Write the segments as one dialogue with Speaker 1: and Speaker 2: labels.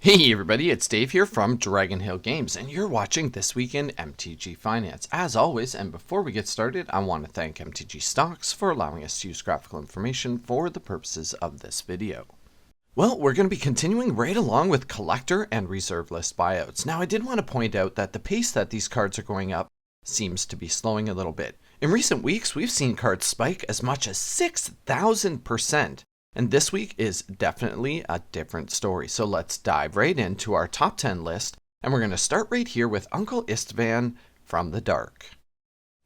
Speaker 1: Hey everybody, it's Dave here from Dragonhill Games, and you're watching This Week in MTG Finance. As always, and before we get started, I want to thank MTG Stocks for allowing us to use graphical information for the purposes of this video. Well, we're going to be continuing right along with collector and reserve list buyouts. Now, I did want to point out that the pace that these cards are going up seems to be slowing a little bit. In recent weeks, we've seen cards spike as much as 6,000%. And this week is definitely a different story. So let's dive right into our top 10 list. And we're going to start right here with Uncle Istvan from the Dark.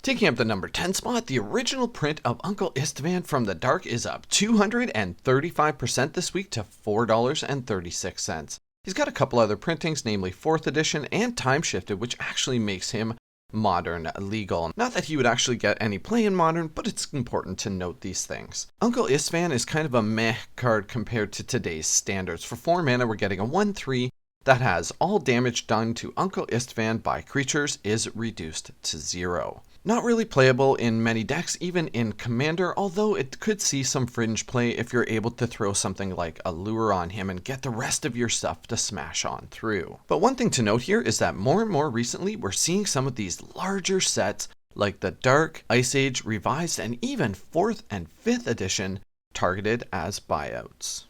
Speaker 1: Taking up the number 10 spot, the original print of Uncle Istvan from the Dark is up 235% this week to $4.36. He's got a couple other printings, namely 4th edition and time shifted, which actually makes him modern legal. Not that he would actually get any play in modern, but it's important to note these things. Uncle Istvan is kind of a meh card compared to today's standards. For 4 mana, we're getting a 1/3 that has all damage done to Uncle Istvan by creatures is reduced to 0. Not really playable in many decks, even in Commander, although it could see some fringe play if you're able to throw something like a lure on him and get the rest of your stuff to smash on through. But one thing to note here is that more and more recently, we're seeing some of these larger sets like the Dark, Ice Age, Revised, and even 4th and 5th edition targeted as buyouts.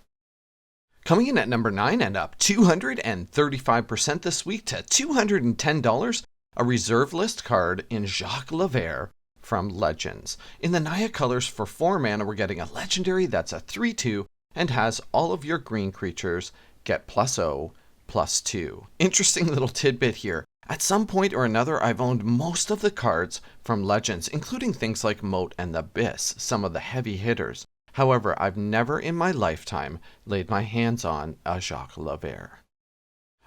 Speaker 1: Coming in at number 9 and up 235% this week to $210, a reserve list card in Jacques Levert from Legends. In the Naya colors for 4 mana, we're getting a legendary that's a 3/2 and has all of your green creatures get +0/+2. Interesting little tidbit here. At some point or another, I've owned most of the cards from Legends, including things like Moat and the Abyss, some of the heavy hitters. However, I've never in my lifetime laid my hands on a Jacques Levert.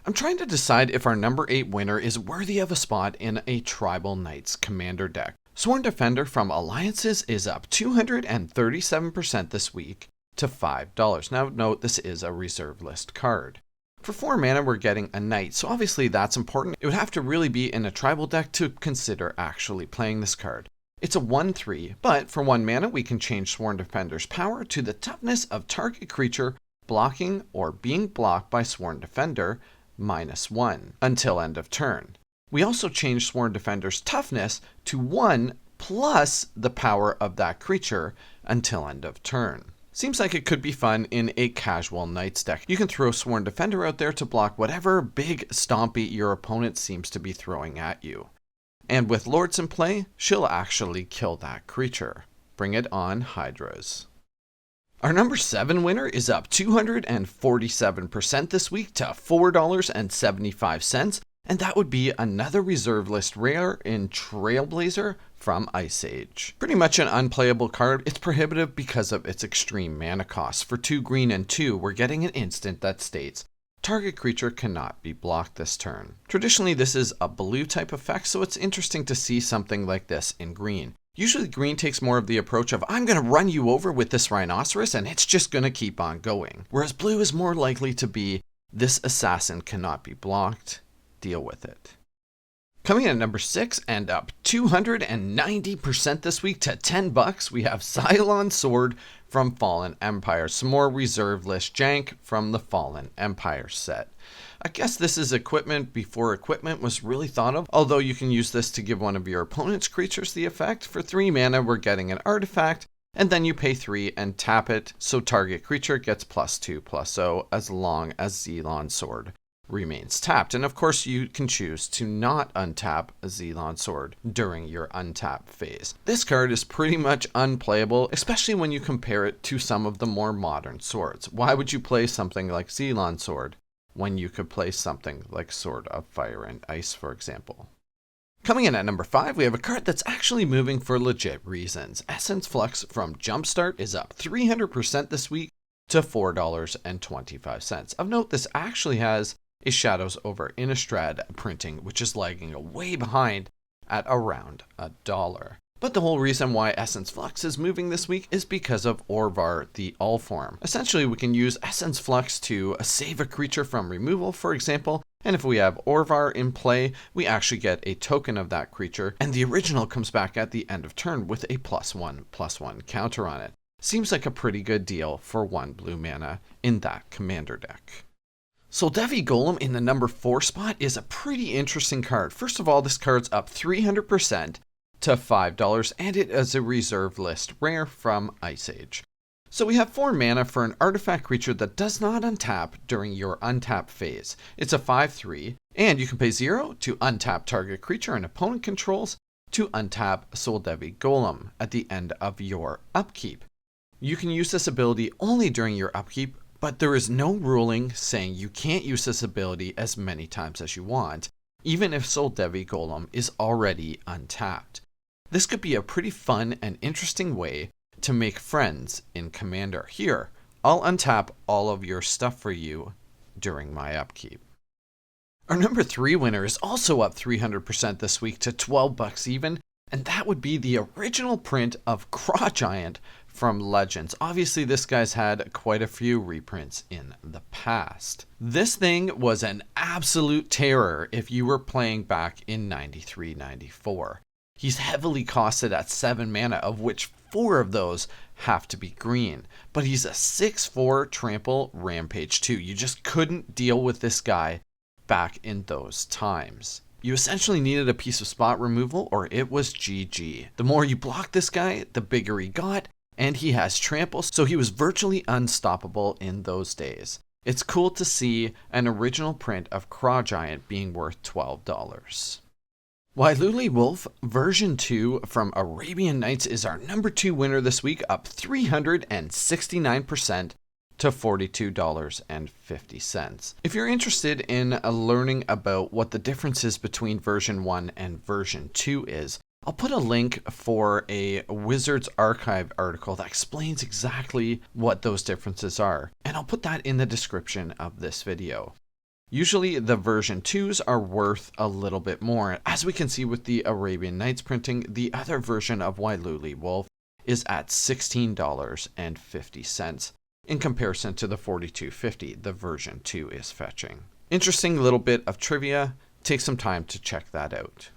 Speaker 1: I'm trying to decide if our number 8 winner is worthy of a spot in a Tribal Knights Commander deck. Sworn Defender from Alliances is up 237% this week to $5. Now note, this is a reserve list card. For 4 mana, we're getting a Knight, so obviously that's important. It would have to really be in a Tribal deck to consider actually playing this card. It's a 1/3, but for 1 mana, we can change Sworn Defender's power to the toughness of target creature blocking or being blocked by Sworn Defender -1 until end of turn. We also change Sworn Defender's toughness to 1 plus the power of that creature until end of turn. Seems like it could be fun in a casual Knights deck. You can throw Sworn Defender out there to block whatever big stompy your opponent seems to be throwing at you. And with Lords in play, she'll actually kill that creature. Bring it on, Hydras. Our number 7 winner is up 247% this week to $4.75, and that would be another reserve list rare in Trailblazer from Ice Age. Pretty much an unplayable card. It's prohibitive because of its extreme mana cost. For 2 green and 2, we're getting an instant that states target creature cannot be blocked this turn. Traditionally, this is a blue type effect, so it's interesting to see something like this in green. Usually green takes more of the approach of, I'm going to run you over with this rhinoceros and it's just going to keep on going. Whereas blue is more likely to be, this assassin cannot be blocked, deal with it. Coming in at number 6 and up 290% this week to $10, we have Cylon Sword from Fallen Empire. Some more reserve list jank from the Fallen Empire set. I guess this is equipment before equipment was really thought of, although you can use this to give one of your opponent's creatures the effect. For 3 mana, we're getting an artifact, and then you pay 3 and tap it, so target creature gets +2/+0 as long as Cylon Sword remains tapped. And of course, you can choose to not untap a Cylon Sword during your untap phase. This card is pretty much unplayable, especially when you compare it to some of the more modern swords. Why would you play something like Cylon Sword when you could play something like Sword of Fire and Ice, for example? Coming in at number 5, we have a card that's actually moving for legit reasons. Essence Flux from Jumpstart is up 300% this week to $4.25. Of note, this actually has a Shadows over Innistrad printing, which is lagging way behind at around $1. But the whole reason why Essence Flux is moving this week is because of Orvar the Allform. Essentially, we can use Essence Flux to save a creature from removal, for example, and if we have Orvar in play, we actually get a token of that creature, and the original comes back at the end of turn with a +1/+1 counter on it. Seems like a pretty good deal for 1 blue mana in that commander deck. So Devi Golem in the number 4 spot is a pretty interesting card. First of all, this card's up 300% to $5, and it is a reserve list rare from Ice Age. So we have 4 mana for an artifact creature that does not untap during your untap phase. It's a 5/3, and you can pay 0 to untap target creature an opponent controls to untap Soul Devi Golem at the end of your upkeep. You can use this ability only during your upkeep, but there is no ruling saying you can't use this ability as many times as you want, even if Soul Devi Golem is already untapped. This could be a pretty fun and interesting way to make friends in Commander. Here, I'll untap all of your stuff for you during my upkeep. Our number 3 winner is also up 300% this week to $12 even, and that would be the original print of Craw Giant from Legends. Obviously, this guy's had quite a few reprints in the past. This thing was an absolute terror if you were playing back in 93-94. He's heavily costed at 7 mana, of which 4 of those have to be green. But he's a 6/4 trample rampage too. You just couldn't deal with this guy back in those times. You essentially needed a piece of spot removal or it was GG. The more you block this guy, the bigger he got, and he has trample, so he was virtually unstoppable in those days. It's cool to see an original print of Craw Giant being worth $12. Wailuli Wolf version 2 from Arabian Nights is our number 2 winner this week, up 369% to $42.50. If you're interested in learning about what the differences between version 1 and version 2 is, I'll put a link for a Wizards Archive article that explains exactly what those differences are, and I'll put that in the description of this video. Usually the version 2s are worth a little bit more. As we can see with the Arabian Nights printing, the other version of Wailuli Wolf is at $16.50 in comparison to the $42.50 the version 2 is fetching. Interesting little bit of trivia. Take some time to check that out.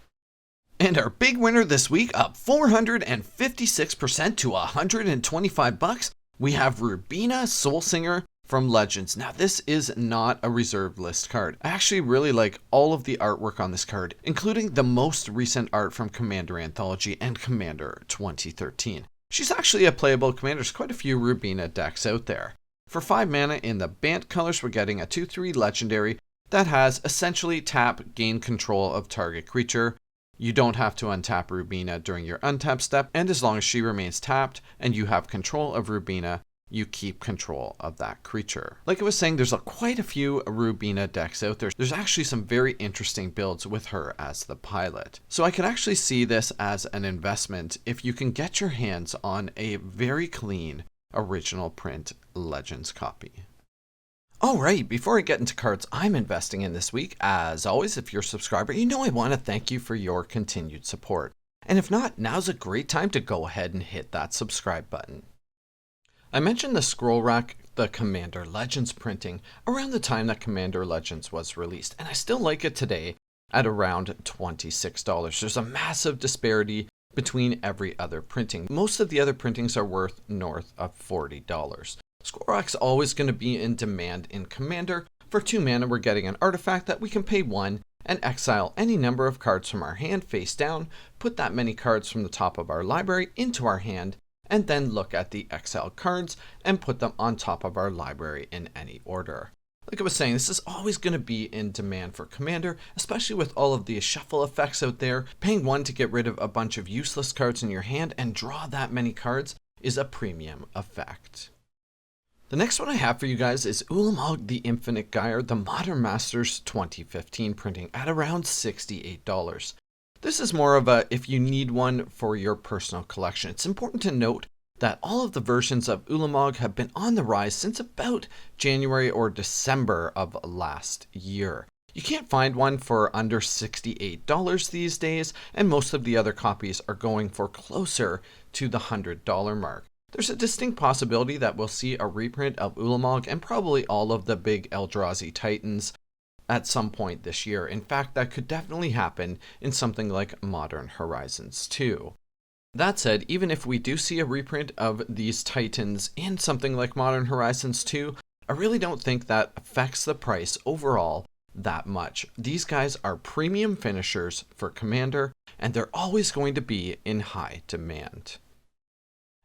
Speaker 1: And our big winner this week, up 456% to $125, we have Rubina Soulsinger from Legends. Now this is not a reserved list card. I actually really like all of the artwork on this card, including the most recent art from Commander Anthology and Commander 2013. She's actually a playable commander. There's quite a few Rubina decks out there. For 5 mana in the Bant colors, we're getting a 2/3 legendary that has essentially tap, gain control of target creature. You don't have to untap Rubina during your untap step, and as long as she remains tapped and you have control of Rubina, you keep control of that creature. Like I was saying, there's quite a few Rubina decks out there. There's actually some very interesting builds with her as the pilot. So I can actually see this as an investment if you can get your hands on a very clean original print Legends copy. Alright, before I get into cards I'm investing in this week, as always, if you're a subscriber, you know I want to thank you for your continued support. And if not, now's a great time to go ahead and hit that subscribe button. I mentioned the scroll rack, the Commander Legends printing, around the time that Commander Legends was released, and I still like it today at around $26. There's a massive disparity between every other printing. Most of the other printings are worth north of $40. Scroll rack's always going to be in demand in Commander. For 2 mana, we're getting an artifact that we can pay 1 and exile any number of cards from our hand face down, put that many cards from the top of our library into our hand, and then look at the exiled cards and put them on top of our library in any order. Like I was saying, this is always going to be in demand for Commander, especially with all of the shuffle effects out there. Paying 1 to get rid of a bunch of useless cards in your hand and draw that many cards is a premium effect. The next one I have for you guys is Ulamog the Infinite Gyre, the Modern Masters 2015 printing at around $68. This is more of a if you need one for your personal collection. It's important to note that all of the versions of Ulamog have been on the rise since about January or December of last year. You can't find one for under $68 these days, and most of the other copies are going for closer to the $100 mark. There's a distinct possibility that we'll see a reprint of Ulamog and probably all of the big Eldrazi Titans at some point this year. In fact, that could definitely happen in something like Modern Horizons 2. That said, even if we do see a reprint of these Titans in something like Modern Horizons 2, I really don't think that affects the price overall that much. These guys are premium finishers for Commander, and they're always going to be in high demand.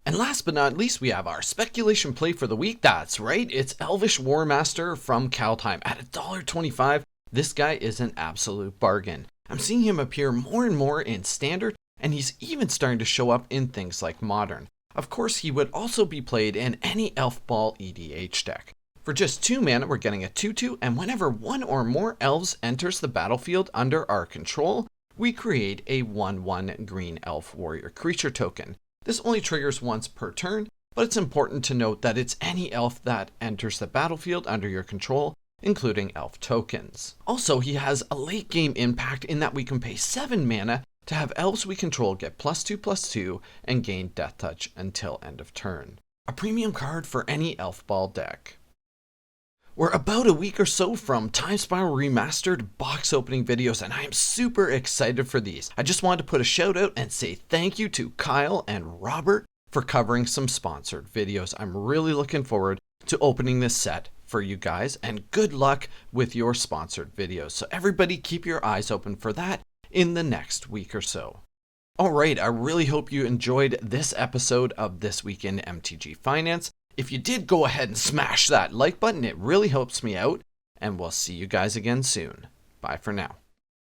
Speaker 1: And last but not least, we have our speculation play for the week. That's right, it's Elvish Warmaster from Kaldheim at $1.25. This guy is an absolute bargain. I'm seeing him appear more and more in Standard, and he's even starting to show up in things like Modern. Of course, he would also be played in any Elf Ball EDH deck. For just 2 mana, we're getting a 2/2, and whenever 1 or more elves enters the battlefield under our control, we create a 1/1 green elf warrior creature token. This only triggers once per turn, but it's important to note that it's any elf that enters the battlefield under your control, including elf tokens. Also, he has a late game impact in that we can pay 7 mana to have elves we control get +2/+2 and gain Death Touch until end of turn. A premium card for any Elf Ball deck. We're about a week or so from Time Spiral Remastered box opening videos, and I am super excited for these. I just wanted to put a shout out and say thank you to Kyle and Robert for covering some sponsored videos. I'm really looking forward to opening this set for you guys, and good luck with your sponsored videos. So everybody keep your eyes open for that in the next week or so. Alright, I really hope you enjoyed this episode of This Week in MTG Finance. If you did, go ahead and smash that like button. It really helps me out, and we'll see you guys again soon. Bye for now.